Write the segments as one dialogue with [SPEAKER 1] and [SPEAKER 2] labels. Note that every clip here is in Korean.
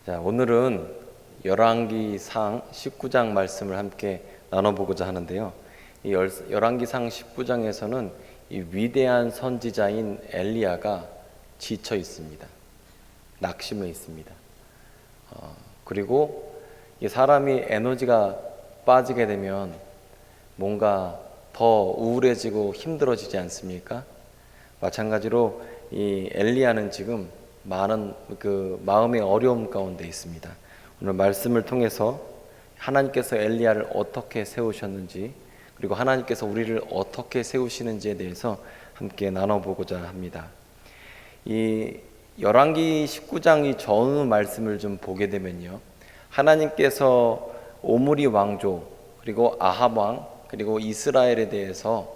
[SPEAKER 1] 자, 오늘은 열왕기상 19장 말씀을 함께 나눠보고자 하는데요. 이 열왕기상 19장에서는 이 위대한 선지자인 엘리야가 지쳐 있습니다. 낙심해 있습니다. 그리고 이 사람이 에너지가 빠지게 되면 뭔가 더 우울해지고 힘들어지지 않습니까? 마찬가지로 이 엘리야는 지금 많은 마음의 어려움 가운데 있습니다. 오늘 말씀을 통해서 하나님께서 엘리야를 어떻게 세우셨는지, 그리고 하나님께서 우리를 어떻게 세우시는지에 대해서 함께 나눠보고자 합니다. 이 열왕기 19장 이 전후 말씀을 좀 보게 되면요, 하나님께서 오므리 왕조, 그리고 아합 왕, 그리고 이스라엘에 대해서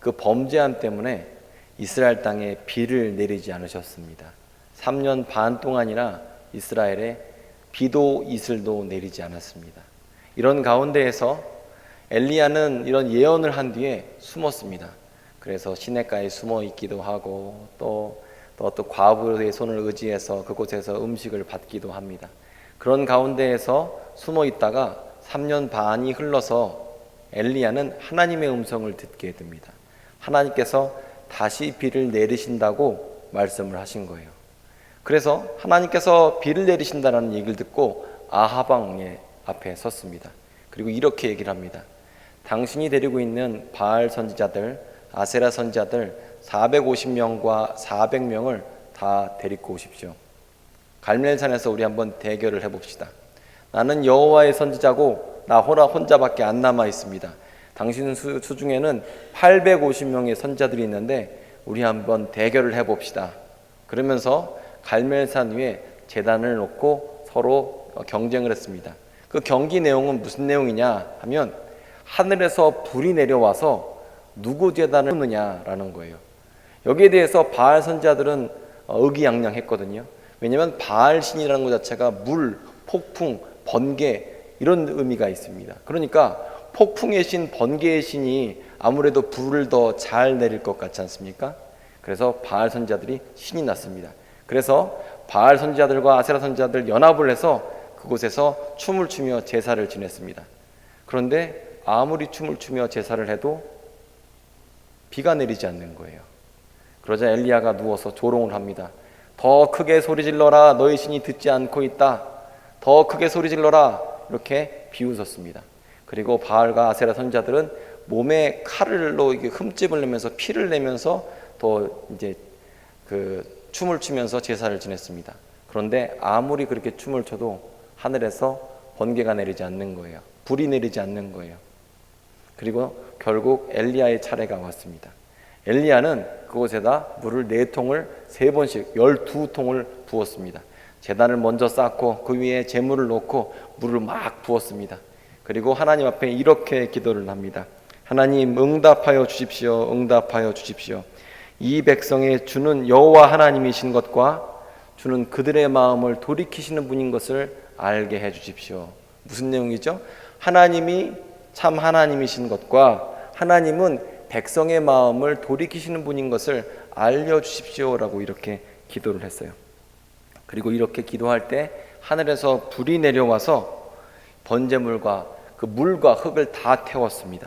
[SPEAKER 1] 그 범죄함 때문에 이스라엘 땅에 비를 내리지 않으셨습니다. 3년 반 동안이나 이스라엘에 비도 이슬도 내리지 않았습니다. 이런 가운데에서 엘리야는 이런 예언을 한 뒤에 숨었습니다. 그래서 시냇가에 숨어 있기도 하고 또 과부의 손을 의지해서 그곳에서 음식을 받기도 합니다. 그런 가운데에서 숨어 있다가 3년 반이 흘러서 엘리야는 하나님의 음성을 듣게 됩니다. 하나님께서 다시 비를 내리신다고 말씀을 하신 거예요. 그래서 하나님께서 비를 내리신다는 얘기를 듣고 아합 왕의 앞에 섰습니다. 그리고 이렇게 얘기를 합니다. 당신이 데리고 있는 바알 선지자들, 아세라 선지자들 450명과 400명을 다 데리고 오십시오. 갈멜산에서 우리 한번 대결을 해봅시다. 나는 여호와의 선지자고 나 혼자밖에 안 남아 있습니다. 당신 수 중에는 850명의 선지자들이 있는데 우리 한번 대결을 해봅시다. 그러면서 갈멜산 위에 제단을 놓고 서로 경쟁을 했습니다. 그 경기 내용은 무슨 내용이냐 하면 하늘에서 불이 내려와서 누구 제단을 굽느냐라는 거예요. 여기에 대해서 바알 선지자들은 의기양양했거든요. 왜냐하면 바알 신이라는 것 자체가 물, 폭풍, 번개 이런 의미가 있습니다. 그러니까 폭풍의 신, 번개의 신이 아무래도 불을 더 잘 내릴 것 같지 않습니까? 그래서 바알 선지자들이 신이 났습니다. 그래서 바알 선지자들과 아세라 선지자들 연합을 해서 그곳에서 춤을 추며 제사를 지냈습니다. 그런데 아무리 춤을 추며 제사를 해도 비가 내리지 않는 거예요. 그러자 엘리야가 누워서 조롱을 합니다. 더 크게 소리질러라, 너희 신이 듣지 않고 있다. 더 크게 소리질러라, 이렇게 비웃었습니다. 그리고 바알과 아세라 선지자들은 몸에 칼로 흠집을 내면서 피를 내면서 또 이제 춤을 추면서 제사를 지냈습니다. 그런데 아무리 그렇게 춤을 춰도 하늘에서 번개가 내리지 않는 거예요. 불이 내리지 않는 거예요. 그리고 결국 엘리야의 차례가 왔습니다. 엘리야는 그곳에다 물을 4통을 3번씩 12통을 부었습니다. 제단을 먼저 쌓고 그 위에 제물을 놓고 물을 막 부었습니다. 그리고 하나님 앞에 이렇게 기도를 합니다. 하나님, 응답하여 주십시오. 응답하여 주십시오. 이 백성의 주는 여호와 하나님이신 것과 주는 그들의 마음을 돌이키시는 분인 것을 알게 해 주십시오. 무슨 내용이죠? 하나님이 참 하나님이신 것과 하나님은 백성의 마음을 돌이키시는 분인 것을 알려주십시오라고 이렇게 기도를 했어요. 그리고 이렇게 기도할 때 하늘에서 불이 내려와서 번제물과 그 물과 흙을 다 태웠습니다.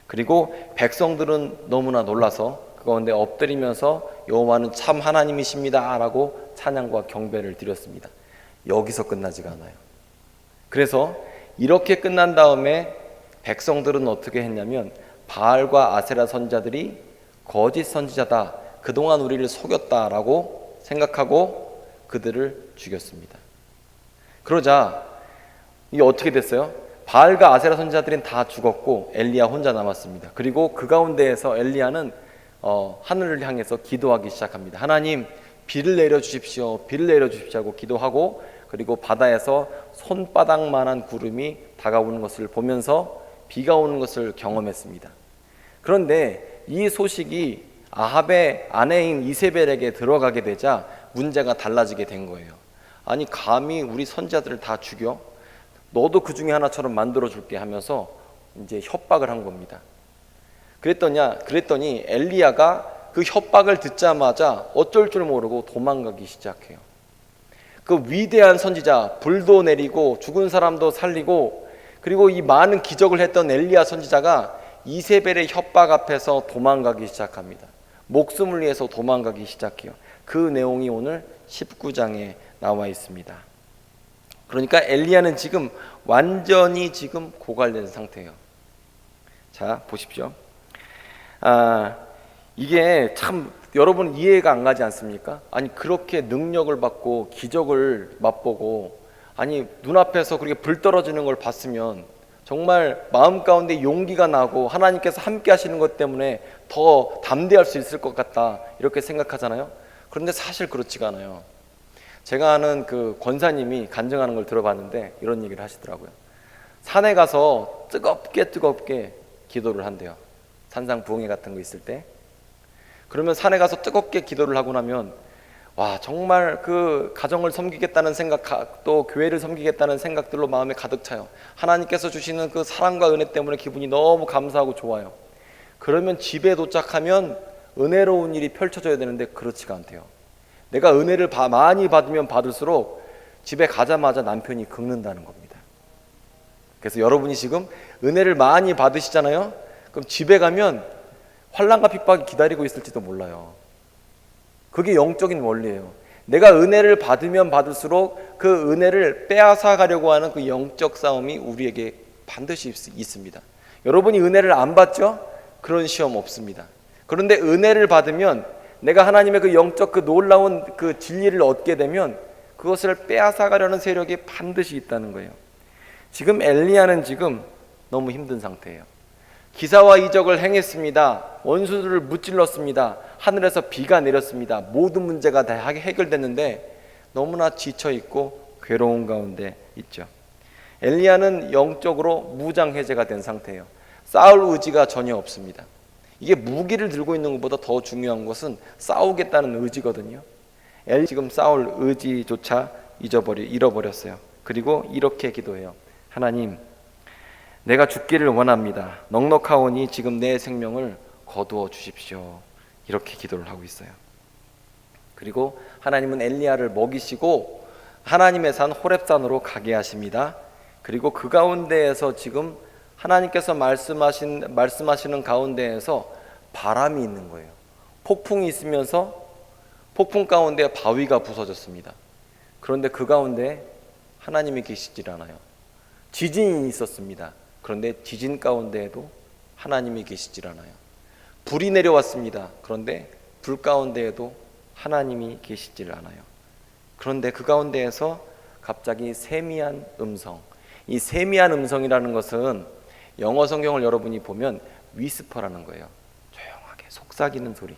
[SPEAKER 1] 그리고 백성들은 너무나 놀라서 그 가운데 엎드리면서 여호와는 참 하나님이십니다 라고 찬양과 경배를 드렸습니다. 여기서 끝나지가 않아요. 그래서 이렇게 끝난 다음에 백성들은 어떻게 했냐면 바알과 아세라 선지자들이 거짓 선지자다, 그동안 우리를 속였다라고 생각하고 그들을 죽였습니다. 그러자 이게 어떻게 됐어요? 바알과 아세라 선지자들은 다 죽었고 엘리야 혼자 남았습니다. 그리고 그 가운데에서 엘리야는 하늘을 향해서 기도하기 시작합니다. 하나님, 비를 내려주십시오. 비를 내려주십시오 하고 기도하고, 그리고 바다에서 손바닥만한 구름이 다가오는 것을 보면서 비가 오는 것을 경험했습니다. 그런데 이 소식이 아합의 아내인 이세벨에게 들어가게 되자 문제가 달라지게 된 거예요. 아니, 감히 우리 선지자들을 다 죽여? 너도 그 중에 하나처럼 만들어줄게 하면서 이제 협박을 한 겁니다. 그랬더니 엘리야가 그 협박을 듣자마자 어쩔 줄 모르고 도망가기 시작해요. 그 위대한 선지자, 불도 내리고 죽은 사람도 살리고 그리고 이 많은 기적을 했던 엘리야 선지자가 이세벨의 협박 앞에서 도망가기 시작합니다. 목숨을 위해서 도망가기 시작해요. 그 내용이 오늘 19장에 나와 있습니다. 그러니까 엘리야는 지금 완전히 지금 고갈된 상태예요. 자, 보십시오. 이게 참 여러분 이해가 안 가지 않습니까? 아니 그렇게 능력을 받고 기적을 맛보고 아니 눈앞에서 그렇게 불 떨어지는 걸 봤으면 정말 마음 가운데 용기가 나고 하나님께서 함께 하시는 것 때문에 더 담대할 수 있을 것 같다 이렇게 생각하잖아요. 그런데 사실 그렇지가 않아요. 제가 아는 그 권사님이 간증하는 걸 들어봤는데 이런 얘기를 하시더라고요. 산에 가서 뜨겁게 기도를 한대요. 산상부흥회 같은 거 있을 때. 그러면 산에 가서 뜨겁게 기도를 하고 나면 와 정말 그 가정을 섬기겠다는 생각 또 교회를 섬기겠다는 생각들로 마음에 가득 차요. 하나님께서 주시는 그 사랑과 은혜 때문에 기분이 너무 감사하고 좋아요. 그러면 집에 도착하면 은혜로운 일이 펼쳐져야 되는데 그렇지가 않대요. 내가 은혜를 많이 받으면 받을수록 집에 가자마자 남편이 긁는다는 겁니다. 그래서 여러분이 지금 은혜를 많이 받으시잖아요. 그럼 집에 가면 환난과 핍박이 기다리고 있을지도 몰라요. 그게 영적인 원리예요. 내가 은혜를 받으면 받을수록 그 은혜를 빼앗아 가려고 하는 그 영적 싸움이 우리에게 반드시 있습니다. 여러분이 은혜를 안 받죠? 그런 시험 없습니다. 그런데 은혜를 받으면 내가 하나님의 그 영적 그 놀라운 그 진리를 얻게 되면 그것을 빼앗아 가려는 세력이 반드시 있다는 거예요. 지금 엘리야는 지금 너무 힘든 상태예요. 기사와 이적을 행했습니다. 원수들을 무찔렀습니다. 하늘에서 비가 내렸습니다. 모든 문제가 다 해결됐는데 너무나 지쳐있고 괴로운 가운데 있죠. 엘리야는 영적으로 무장해제가 된 상태예요. 싸울 의지가 전혀 없습니다. 이게 무기를 들고 있는 것보다 더 중요한 것은 싸우겠다는 의지거든요. 지금 싸울 의지조차 잃어버렸어요. 그리고 이렇게 기도해요. 하나님, 내가 죽기를 원합니다. 넉넉하오니 지금 내 생명을 거두어 주십시오. 이렇게 기도를 하고 있어요. 그리고 하나님은 엘리야를 먹이시고 하나님의 산 호렙산으로 가게 하십니다. 그리고 그 가운데에서 지금 하나님께서 말씀하시는 가운데에서 바람이 있는 거예요. 폭풍이 있으면서 폭풍 가운데 바위가 부서졌습니다. 그런데 그 가운데 하나님이 계시질 않아요. 지진이 있었습니다. 그런데 지진 가운데에도 하나님이 계시질 않아요. 불이 내려왔습니다. 그런데 불 가운데에도 하나님이 계시질 않아요. 그런데 그 가운데에서 갑자기 세미한 음성, 이 세미한 음성이라는 것은 영어 성경을 여러분이 보면 위스퍼라는 거예요. 조용하게 속삭이는 소리.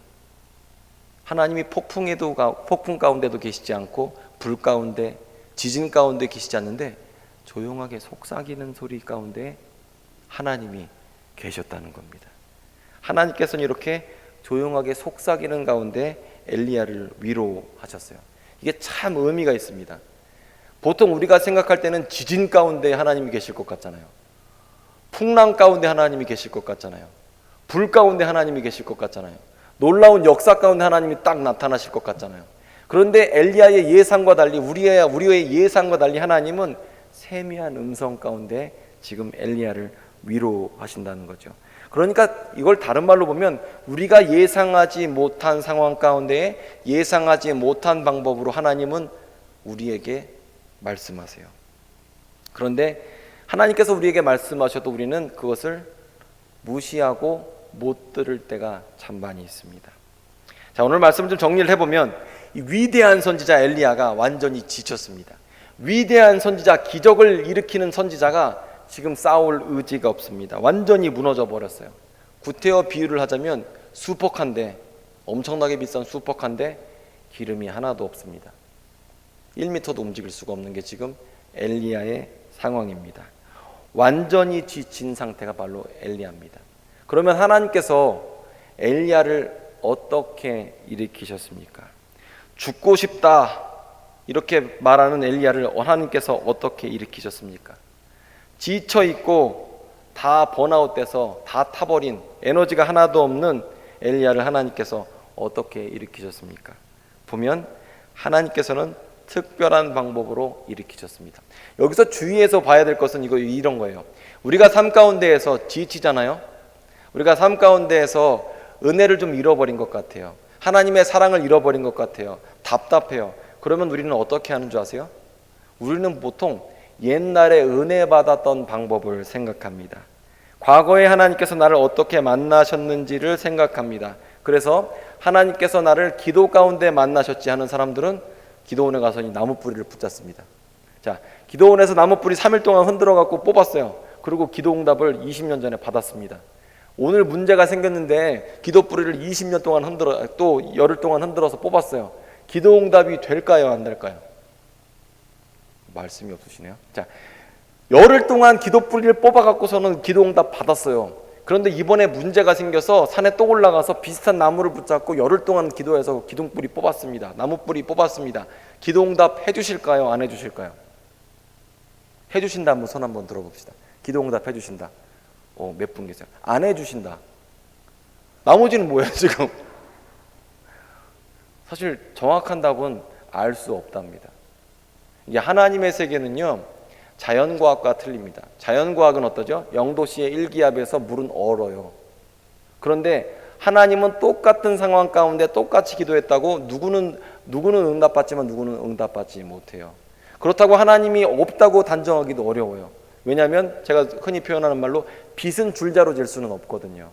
[SPEAKER 1] 하나님이 폭풍 가운데도 계시지 않고 불 가운데 지진 가운데 계시지 않는데 조용하게 속삭이는 소리 가운데 하나님이 계셨다는 겁니다. 하나님께서는 이렇게 조용하게 속삭이는 가운데 엘리야를 위로하셨어요. 이게 참 의미가 있습니다. 보통 우리가 생각할 때는 지진 가운데 하나님이 계실 것 같잖아요. 풍랑 가운데 하나님이 계실 것 같잖아요. 불 가운데 하나님이 계실 것 같잖아요. 놀라운 역사 가운데 하나님이 딱 나타나실 것 같잖아요. 그런데 엘리야의 예상과 달리 우리의 예상과 달리 하나님은 세미한 음성 가운데 지금 엘리야를 위로하신다는 거죠. 그러니까 이걸 다른 말로 보면 우리가 예상하지 못한 상황 가운데 예상하지 못한 방법으로 하나님은 우리에게 말씀하세요. 그런데 하나님께서 우리에게 말씀하셔도 우리는 그것을 무시하고 못 들을 때가 참 많이 있습니다. 자, 오늘 말씀을 좀 정리를 해보면 이 위대한 선지자 엘리야가 완전히 지쳤습니다. 위대한 선지자, 기적을 일으키는 선지자가 지금 싸울 의지가 없습니다. 완전히 무너져 버렸어요. 구태여 비유를 하자면 수폭한데, 엄청나게 비싼 수폭한데 기름이 하나도 없습니다. 1m도 움직일 수가 없는 게 지금 엘리야의 상황입니다. 완전히 지친 상태가 바로 엘리야입니다. 그러면 하나님께서 엘리야를 어떻게 일으키셨습니까? 죽고 싶다 이렇게 말하는 엘리야를 하나님께서 어떻게 일으키셨습니까? 지쳐있고 다 번아웃돼서 다 타버린 에너지가 하나도 없는 엘리야를 하나님께서 어떻게 일으키셨습니까? 보면 하나님께서는 특별한 방법으로 일으키셨습니다. 여기서 주의해서 봐야 될 것은 이런 거예요. 우리가 삶 가운데에서 지치잖아요. 우리가 삶 가운데에서 은혜를 좀 잃어버린 것 같아요. 하나님의 사랑을 잃어버린 것 같아요. 답답해요. 그러면 우리는 어떻게 하는 줄 아세요? 우리는 보통 옛날에 은혜 받았던 방법을 생각합니다. 과거에 하나님께서 나를 어떻게 만나셨는지를 생각합니다. 그래서 하나님께서 나를 기도 가운데 만나셨지 하는 사람들은 기도원에 가서 이 나무 뿌리를 붙잡습니다. 자, 기도원에서 나무 뿌리 3일 동안 흔들어 갖고 뽑았어요. 그리고 기도 응답을 20년 전에 받았습니다. 오늘 문제가 생겼는데 기도 뿌리를 20년 동안 흔들어 또 열흘 동안 흔들어서 뽑았어요. 기도 응답이 될까요, 안 될까요? 말씀이 없으시네요. 자, 열흘 동안 기도 뿌리를 뽑아 갖고서는 기도 응답 받았어요. 그런데 이번에 문제가 생겨서 산에 또 올라가서 비슷한 나무를 붙잡고 열흘 동안 기도해서 기둥뿌리 뽑았습니다. 나무뿌리 뽑았습니다. 기도응답 해주실까요? 안 해주실까요? 해주신다 한번 손 한번 들어봅시다. 기도응답 해주신다. 몇 분 계세요? 안 해주신다. 나머지는 뭐예요 지금? 사실 정확한 답은 알 수 없답니다. 이게 하나님의 세계는요, 자연과학과 틀립니다. 자연과학은 어떠죠? 영도시의 일기압에서 물은 얼어요. 그런데 하나님은 똑같은 상황 가운데 똑같이 기도했다고 누구는 응답받지만 누구는 응답받지 못해요. 그렇다고 하나님이 없다고 단정하기도 어려워요. 왜냐하면 제가 흔히 표현하는 말로 빛은 줄자로 잴 수는 없거든요.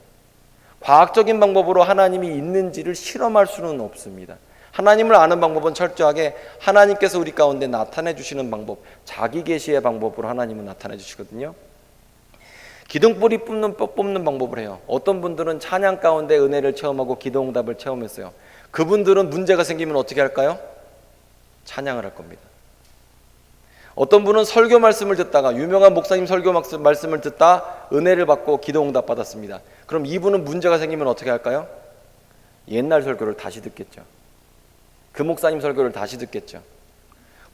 [SPEAKER 1] 과학적인 방법으로 하나님이 있는지를 실험할 수는 없습니다. 하나님을 아는 방법은 철저하게 하나님께서 우리 가운데 나타내 주시는 방법, 자기 계시의 방법으로 하나님은 나타내 주시거든요. 기둥뿌리 뽑는 방법을 해요. 어떤 분들은 찬양 가운데 은혜를 체험하고 기도응답을 체험했어요. 그분들은 문제가 생기면 어떻게 할까요? 찬양을 할 겁니다. 어떤 분은 설교 말씀을 듣다가 유명한 목사님 설교 말씀을 듣다 은혜를 받고 기도응답 받았습니다. 그럼 이분은 문제가 생기면 어떻게 할까요? 옛날 설교를 다시 듣겠죠. 그 목사님 설교를 다시 듣겠죠.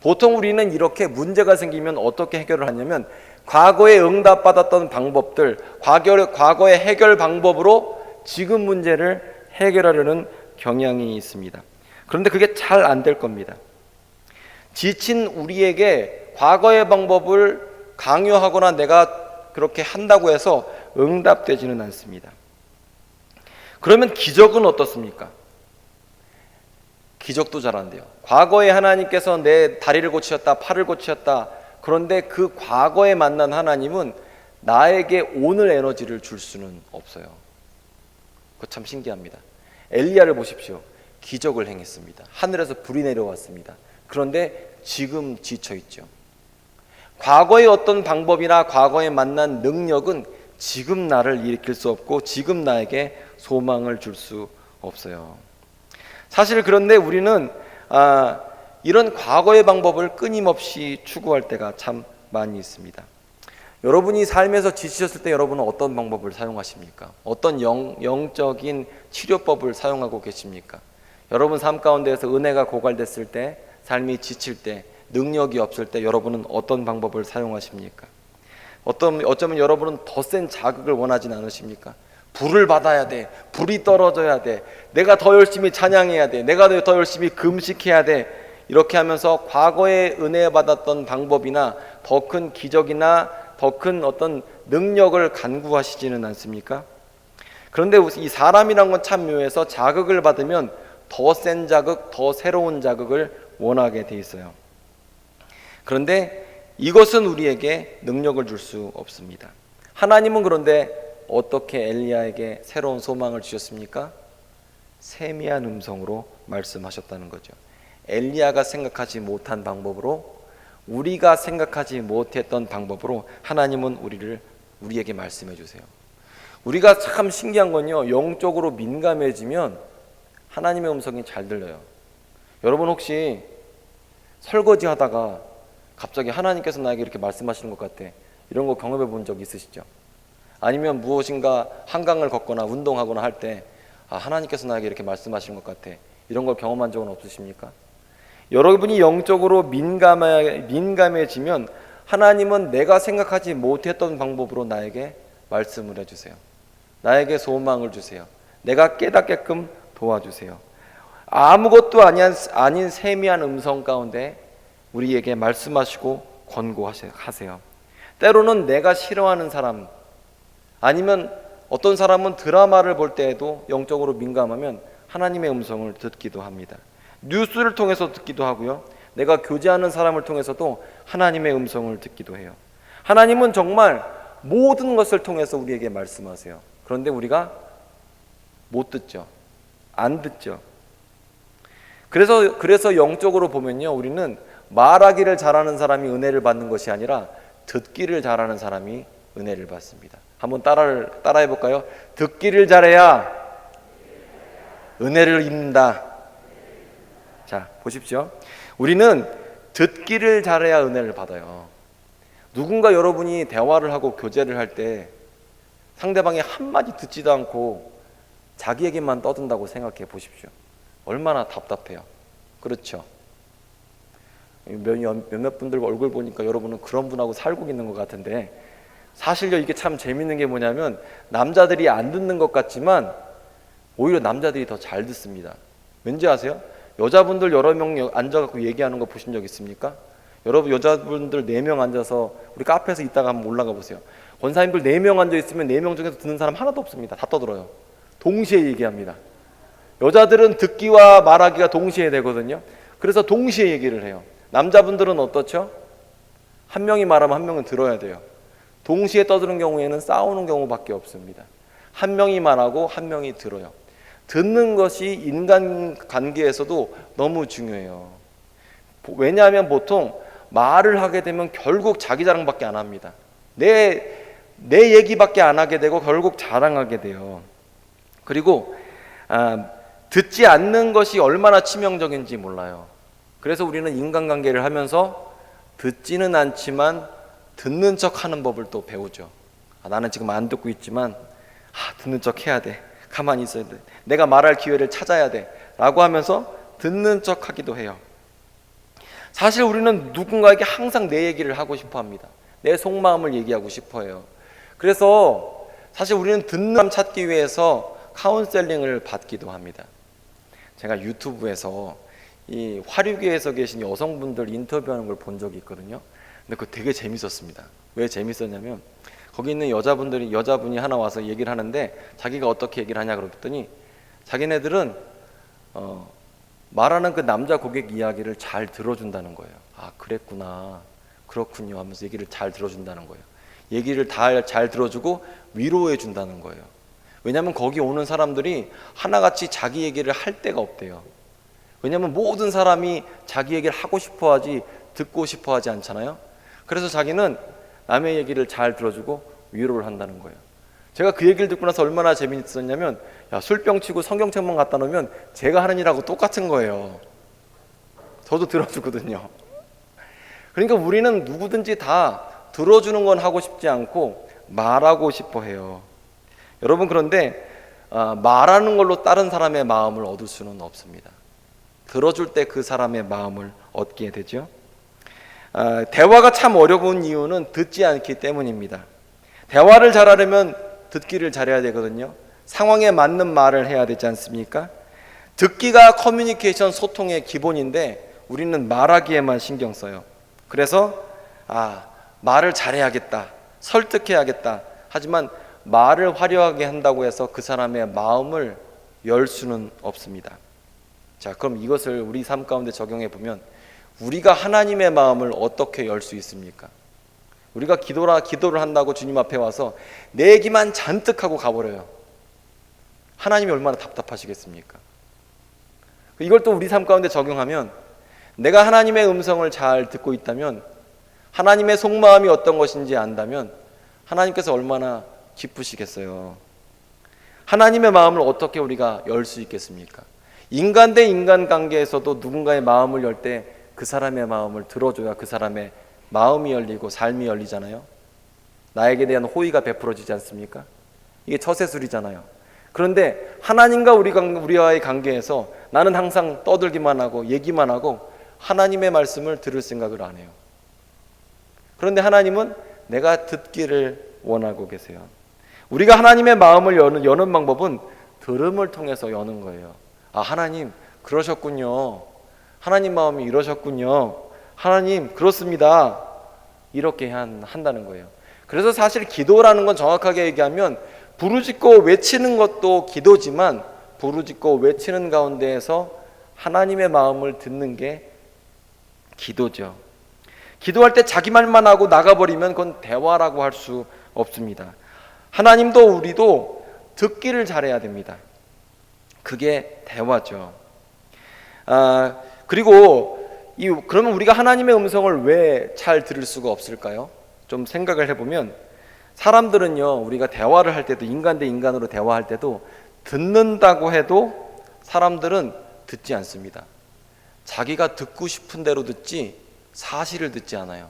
[SPEAKER 1] 보통 우리는 이렇게 문제가 생기면 어떻게 해결을 하냐면 과거에 응답받았던 방법들, 과거의 해결 방법으로 지금 문제를 해결하려는 경향이 있습니다. 그런데 그게 잘 안 될 겁니다. 지친 우리에게 과거의 방법을 강요하거나 내가 그렇게 한다고 해서 응답되지는 않습니다. 그러면 기적은 어떻습니까? 기적도 잘 안 돼요. 과거에 하나님께서 내 다리를 고치셨다, 팔을 고치셨다. 그런데 그 과거에 만난 하나님은 나에게 오늘 에너지를 줄 수는 없어요. 그거 참 신기합니다. 엘리야를 보십시오. 기적을 행했습니다. 하늘에서 불이 내려왔습니다. 그런데 지금 지쳐있죠. 과거의 어떤 방법이나 과거에 만난 능력은 지금 나를 일으킬 수 없고 지금 나에게 소망을 줄 수 없어요. 사실 그런데 우리는 이런 과거의 방법을 끊임없이 추구할 때가 참 많이 있습니다. 여러분이 삶에서 지치셨을 때 여러분은 어떤 방법을 사용하십니까? 어떤 영적인 치료법을 사용하고 계십니까? 여러분 삶 가운데에서 은혜가 고갈됐을 때, 삶이 지칠 때, 능력이 없을 때 여러분은 어떤 방법을 사용하십니까? 어쩌면 여러분은 더 센 자극을 원하진 않으십니까? 불을 받아야 돼. 불이 떨어져야 돼. 내가 더 열심히 찬양해야 돼. 내가 더 열심히 금식해야 돼. 이렇게 하면서 과거에 은혜 받았던 방법이나 더 큰 기적이나 더 큰 어떤 능력을 간구하시지는 않습니까? 그런데 이 사람이란 건 참 묘해서 자극을 받으면 더 센 자극, 더 새로운 자극을 원하게 돼 있어요. 그런데 이것은 우리에게 능력을 줄 수 없습니다. 하나님은 그런데 어떻게 엘리야에게 새로운 소망을 주셨습니까? 세미한 음성으로 말씀하셨다는 거죠. 엘리야가 생각하지 못한 방법으로, 우리가 생각하지 못했던 방법으로 하나님은 우리에게 말씀해 주세요. 우리가 참 신기한 건요, 영적으로 민감해지면 하나님의 음성이 잘 들려요. 여러분 혹시 설거지 하다가 갑자기 하나님께서 나에게 이렇게 말씀하시는 것 같아, 이런 거 경험해 본 적 있으시죠? 아니면 무엇인가 한강을 걷거나 운동하거나 할 때 하나님께서 나에게 이렇게 말씀하시는 것 같아, 이런 걸 경험한 적은 없으십니까? 여러분이 영적으로 민감해지면 하나님은 내가 생각하지 못했던 방법으로 나에게 말씀을 해주세요. 나에게 소망을 주세요. 내가 깨닫게끔 도와주세요. 아무것도 아닌 세미한 음성 가운데 우리에게 말씀하시고 권고하세요. 때로는 내가 싫어하는 사람, 아니면 어떤 사람은 드라마를 볼 때에도 영적으로 민감하면 하나님의 음성을 듣기도 합니다. 뉴스를 통해서 듣기도 하고요, 내가 교제하는 사람을 통해서도 하나님의 음성을 듣기도 해요. 하나님은 정말 모든 것을 통해서 우리에게 말씀하세요. 그런데 우리가 못 듣죠. 안 듣죠. 그래서 영적으로 보면요, 우리는 말하기를 잘하는 사람이 은혜를 받는 것이 아니라 듣기를 잘하는 사람이 은혜를 받습니다. 한번 따라해 볼까요? 듣기를 잘해야 은혜를 입는다. 자, 보십시오. 우리는 듣기를 잘해야 은혜를 받아요. 누군가 여러분이 대화를 하고 교제를 할 때 상대방이 한마디 듣지도 않고 자기 얘기만 떠든다고 생각해 보십시오. 얼마나 답답해요. 그렇죠? 몇몇 분들 얼굴 보니까 여러분은 그런 분하고 살고 있는 것 같은데, 사실요, 이게 참 재밌는 게 뭐냐면 남자들이 안 듣는 것 같지만 오히려 남자들이 더 잘 듣습니다. 왠지 아세요? 여자분들 여러 명 앉아갖고 얘기하는 거 보신 적 있습니까? 여러분, 여자분들 4명 앉아서 우리 카페에서 있다가 한번 올라가 보세요. 권사님들 4명 앉아 있으면 4명 중에서 듣는 사람 하나도 없습니다. 다 떠들어요. 동시에 얘기합니다. 여자들은 듣기와 말하기가 동시에 되거든요. 그래서 동시에 얘기를 해요. 남자분들은 어떻죠? 한 명이 말하면 한 명은 들어야 돼요. 동시에 떠드는 경우에는 싸우는 경우밖에 없습니다. 한 명이 말하고 한 명이 들어요. 듣는 것이 인간 관계에서도 너무 중요해요. 왜냐하면 보통 말을 하게 되면 결국 자기 자랑밖에 안 합니다. 내 얘기밖에 안 하게 되고 결국 자랑하게 돼요. 그리고 듣지 않는 것이 얼마나 치명적인지 몰라요. 그래서 우리는 인간관계를 하면서 듣지는 않지만 듣는 척하는 법을 또 배우죠. 나는 지금 안 듣고 있지만 듣는 척 해야 돼. 가만히 있어야 돼. 내가 말할 기회를 찾아야 돼. 라고 하면서 듣는 척 하기도 해요. 사실 우리는 누군가에게 항상 내 얘기를 하고 싶어 합니다. 내 속마음을 얘기하고 싶어 해요. 그래서 사실 우리는 듣는 사람 찾기 위해서 카운셀링을 받기도 합니다. 제가 유튜브에서 이 화류계에서 계신 여성분들 인터뷰하는 걸 본 적이 있거든요. 근데 그거 되게 재밌었습니다. 왜 재밌었냐면 거기 있는 여자분이 하나 와서 얘기를 하는데 자기가 어떻게 얘기를 하냐 그랬더니 자기네들은 말하는 그 남자 고객 이야기를 잘 들어준다는 거예요. 그랬구나, 그렇군요 하면서 얘기를 잘 들어준다는 거예요. 얘기를 잘 들어주고 위로해 준다는 거예요. 왜냐하면 거기 오는 사람들이 하나같이 자기 얘기를 할 데가 없대요. 왜냐하면 모든 사람이 자기 얘기를 하고 싶어 하지 듣고 싶어 하지 않잖아요. 그래서 자기는 남의 얘기를 잘 들어주고 위로를 한다는 거예요. 제가 그 얘기를 듣고 나서 얼마나 재미있었냐면, 술병 치고 성경책만 갖다 놓으면 제가 하는 일하고 똑같은 거예요. 저도 들어주거든요. 그러니까 우리는 누구든지 다 들어주는 건 하고 싶지 않고 말하고 싶어 해요. 여러분, 그런데 말하는 걸로 다른 사람의 마음을 얻을 수는 없습니다. 들어줄 때 그 사람의 마음을 얻게 되죠. 대화가 참 어려운 이유는 듣지 않기 때문입니다. 대화를 잘하려면 듣기를 잘해야 되거든요. 상황에 맞는 말을 해야 되지 않습니까? 듣기가 커뮤니케이션 소통의 기본인데 우리는 말하기에만 신경 써요. 그래서 말을 잘해야겠다, 설득해야겠다. 하지만 말을 화려하게 한다고 해서 그 사람의 마음을 열 수는 없습니다. 자, 그럼 이것을 우리 삶 가운데 적용해 보면 우리가 하나님의 마음을 어떻게 열 수 있습니까? 우리가 기도를 한다고 주님 앞에 와서 내 얘기만 잔뜩 하고 가버려요. 하나님이 얼마나 답답하시겠습니까? 이걸 또 우리 삶 가운데 적용하면 내가 하나님의 음성을 잘 듣고 있다면, 하나님의 속마음이 어떤 것인지 안다면 하나님께서 얼마나 기쁘시겠어요. 하나님의 마음을 어떻게 우리가 열 수 있겠습니까? 인간 대 인간 관계에서도 누군가의 마음을 열 때 그 사람의 마음을 들어줘야 그 사람의 마음이 열리고 삶이 열리잖아요. 나에게 대한 호의가 베풀어지지 않습니까? 이게 처세술이잖아요. 그런데 하나님과 우리와의 관계에서 나는 항상 떠들기만 하고 얘기만 하고 하나님의 말씀을 들을 생각을 안 해요. 그런데 하나님은 내가 듣기를 원하고 계세요. 우리가 하나님의 마음을 여는 방법은 들음을 통해서 여는 거예요. 하나님 그러셨군요. 하나님 마음이 이러셨군요. 하나님 그렇습니다. 이렇게 한다는 거예요. 그래서 사실 기도라는 건 정확하게 얘기하면 부르짖고 외치는 것도 기도지만 부르짖고 외치는 가운데에서 하나님의 마음을 듣는 게 기도죠. 기도할 때 자기 말만 하고 나가버리면 그건 대화라고 할 수 없습니다. 하나님도 우리도 듣기를 잘해야 됩니다. 그게 대화죠. 그리고 그러면 우리가 하나님의 음성을 왜 잘 들을 수가 없을까요? 좀 생각을 해보면 사람들은요, 우리가 대화를 할 때도 인간 대 인간으로 대화할 때도 듣는다고 해도 사람들은 듣지 않습니다. 자기가 듣고 싶은 대로 듣지 사실을 듣지 않아요.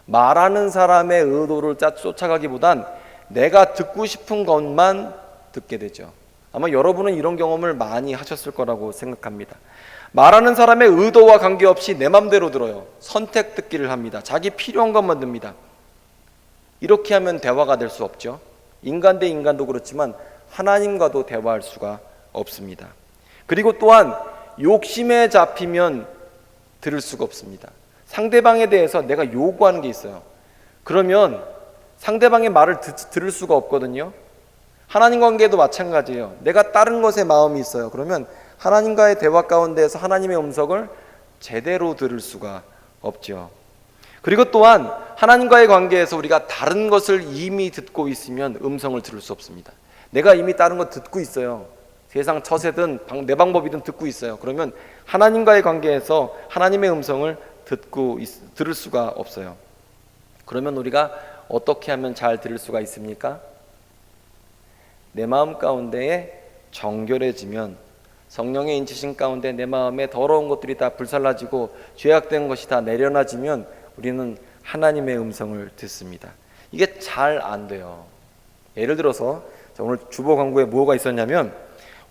[SPEAKER 1] 말하는 사람의 의도를 쫓아가기보단 내가 듣고 싶은 것만 듣게 되죠. 아마 여러분은 이런 경험을 많이 하셨을 거라고 생각합니다. 말하는 사람의 의도와 관계없이 내 맘대로 들어요. 선택 듣기를 합니다. 자기 필요한 것만 듭니다. 이렇게 하면 대화가 될 수 없죠. 인간 대 인간도 그렇지만 하나님과도 대화할 수가 없습니다. 그리고 또한 욕심에 잡히면 들을 수가 없습니다. 상대방에 대해서 내가 요구하는 게 있어요. 그러면 상대방의 말을 들을 수가 없거든요. 하나님 관계도 마찬가지예요. 내가 다른 것에 마음이 있어요. 그러면 하나님과의 대화 가운데에서 하나님의 음성을 제대로 들을 수가 없죠. 그리고 또한 하나님과의 관계에서 우리가 다른 것을 이미 듣고 있으면 음성을 들을 수 없습니다. 내가 이미 다른 거 듣고 있어요. 세상 처세든 내 방법이든 듣고 있어요. 그러면 하나님과의 관계에서 하나님의 음성을 들을 수가 없어요. 그러면 우리가 어떻게 하면 잘 들을 수가 있습니까? 내 마음 가운데에 정결해지면, 성령의 인치심 가운데 내 마음에 더러운 것들이 다 불살라지고 죄악된 것이 다 내려놔지면 우리는 하나님의 음성을 듣습니다. 이게 잘 안 돼요. 예를 들어서 오늘 주보 광고에 뭐가 있었냐면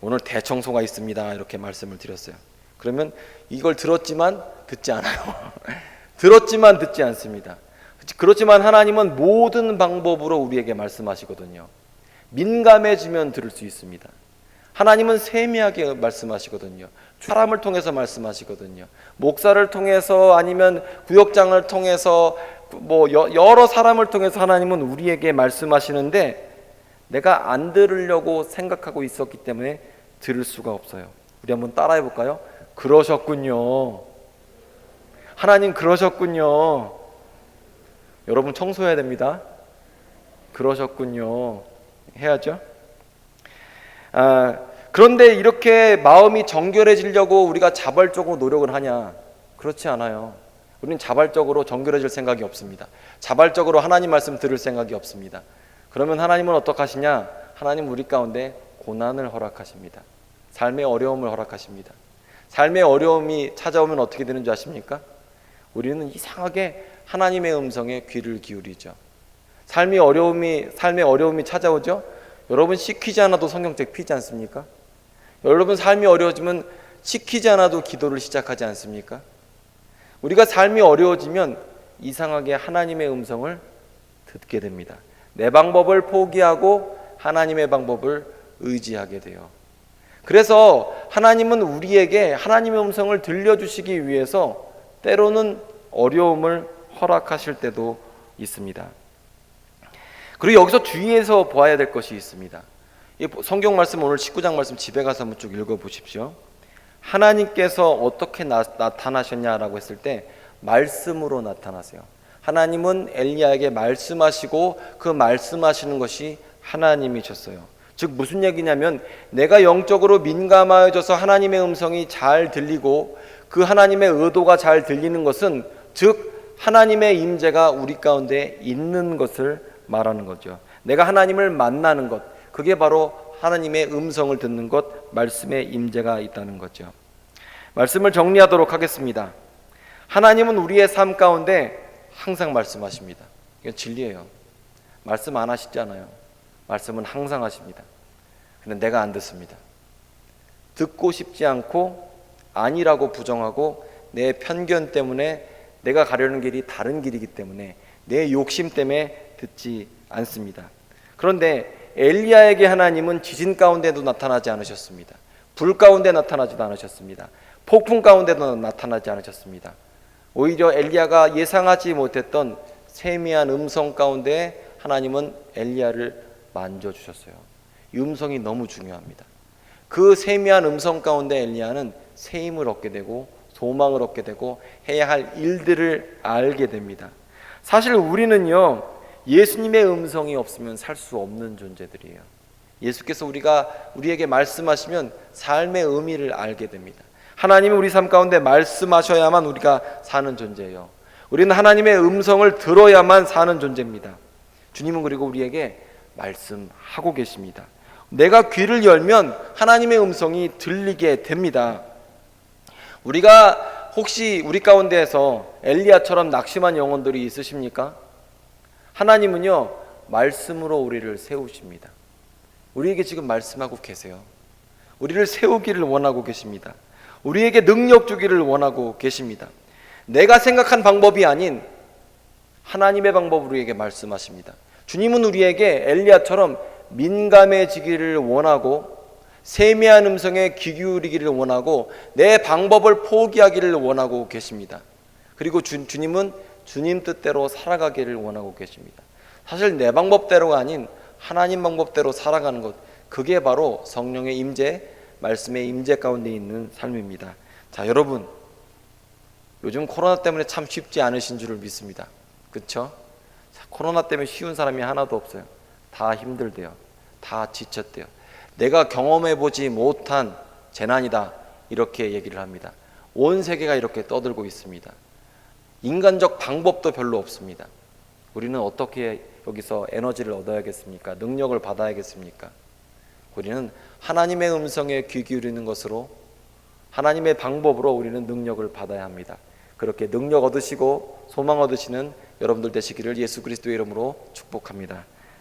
[SPEAKER 1] 오늘 대청소가 있습니다 이렇게 말씀을 드렸어요. 그러면 이걸 들었지만 듣지 않아요. 들었지만 듣지 않습니다. 그렇지만 하나님은 모든 방법으로 우리에게 말씀하시거든요. 민감해지면 들을 수 있습니다. 하나님은 세미하게 말씀하시거든요. 사람을 통해서 말씀하시거든요. 목사를 통해서 아니면 구역장을 통해서 여러 사람을 통해서 하나님은 우리에게 말씀하시는데 내가 안 들으려고 생각하고 있었기 때문에 들을 수가 없어요. 우리 한번 따라해 볼까요? 그러셨군요. 하나님 그러셨군요. 여러분 청소해야 됩니다. 그러셨군요. 해야죠. 그런데 이렇게 마음이 정결해지려고 우리가 자발적으로 노력을 하냐? 그렇지 않아요. 우리는 자발적으로 정결해질 생각이 없습니다. 자발적으로 하나님 말씀 들을 생각이 없습니다. 그러면 하나님은 어떻게 하시냐? 하나님 우리 가운데 고난을 허락하십니다. 삶의 어려움을 허락하십니다. 삶의 어려움이 찾아오면 어떻게 되는 줄 아십니까? 우리는 이상하게 하나님의 음성에 귀를 기울이죠. 삶의 어려움이 찾아오죠. 여러분 시키지 않아도 성경책 피지 않습니까? 여러분 삶이 어려워지면 시키지 않아도 기도를 시작하지 않습니까? 우리가 삶이 어려워지면 이상하게 하나님의 음성을 듣게 됩니다. 내 방법을 포기하고 하나님의 방법을 의지하게 돼요. 그래서 하나님은 우리에게 하나님의 음성을 들려주시기 위해서 때로는 어려움을 허락하실 때도 있습니다. 그리고 여기서 주의해서 보아야 될 것이 있습니다. 이 성경 말씀 오늘 19장 말씀 집에 가서 한번 쭉 읽어보십시오. 하나님께서 어떻게 나타나셨냐라고 했을 때 말씀으로 나타나세요. 하나님은 엘리야에게 말씀하시고 그 말씀하시는 것이 하나님이셨어요. 즉 무슨 얘기냐면 내가 영적으로 민감해져서 하나님의 음성이 잘 들리고 그 하나님의 의도가 잘 들리는 것은 즉 하나님의 임재가 우리 가운데 있는 것을 말하는 거죠. 내가 하나님을 만나는 것, 그게 바로 하나님의 음성을 듣는 것, 말씀의 임재가 있다는 거죠. 말씀을 정리하도록 하겠습니다. 하나님은 우리의 삶 가운데 항상 말씀하십니다. 이건 진리예요. 말씀 안 하시잖아요. 말씀은 항상 하십니다. 근데 내가 안 듣습니다. 듣고 싶지 않고 아니라고 부정하고 내 편견 때문에 내가 가려는 길이 다른 길이기 때문에 내 욕심 때문에 듣지 않습니다. 그런데 엘리야에게 하나님은 지진 가운데도 나타나지 않으셨습니다. 불 가운데 나타나지도 않으셨습니다. 폭풍 가운데도 나타나지 않으셨습니다. 오히려 엘리야가 예상하지 못했던 세미한 음성 가운데 하나님은 엘리야를 만져주셨어요. 이 음성이 너무 중요합니다. 그 세미한 음성 가운데 엘리야는 새 힘을 얻게 되고 소망을 얻게 되고 해야 할 일들을 알게 됩니다. 사실 우리는요, 예수님의 음성이 없으면 살 수 없는 존재들이에요. 예수께서 우리에게 말씀하시면 삶의 의미를 알게 됩니다. 하나님이 우리 삶 가운데 말씀하셔야만 우리가 사는 존재예요. 우리는 하나님의 음성을 들어야만 사는 존재입니다. 주님은 그리고 우리에게 말씀하고 계십니다. 내가 귀를 열면 하나님의 음성이 들리게 됩니다. 우리가 혹시 우리 가운데에서 엘리야처럼 낙심한 영혼들이 있으십니까? 하나님은요, 말씀으로 우리를 세우십니다. 우리에게 지금 말씀하고 계세요. 우리를 세우기를 원하고 계십니다. 우리에게 능력 주기를 원하고 계십니다. 내가 생각한 방법이 아닌 하나님의 방법으로 우리에게 말씀하십니다. 주님은 우리에게 엘리야처럼 민감해지기를 원하고 세미한 음성에 귀 기울이기를 원하고 내 방법을 포기하기를 원하고 계십니다. 그리고 주님은 주님 뜻대로 살아가기를 원하고 계십니다. 사실 내 방법대로가 아닌 하나님 방법대로 살아가는 것, 그게 바로 성령의 임재, 말씀의 임재 가운데 있는 삶입니다. 자, 여러분, 요즘 코로나 때문에 참 쉽지 않으신 줄을 믿습니다. 그렇죠? 코로나 때문에 쉬운 사람이 하나도 없어요. 다 힘들대요. 다 지쳤대요. 내가 경험해보지 못한 재난이다, 이렇게 얘기를 합니다. 온 세계가 이렇게 떠들고 있습니다. 인간적 방법도 별로 없습니다. 우리는 어떻게 여기서 에너지를 얻어야겠습니까? 능력을 받아야겠습니까? 우리는 하나님의 음성에 귀 기울이는 것으로, 하나님의 방법으로 우리는 능력을 받아야 합니다. 그렇게 능력 얻으시고 소망 얻으시는 여러분들 되시기를 예수 그리스도의 이름으로 축복합니다.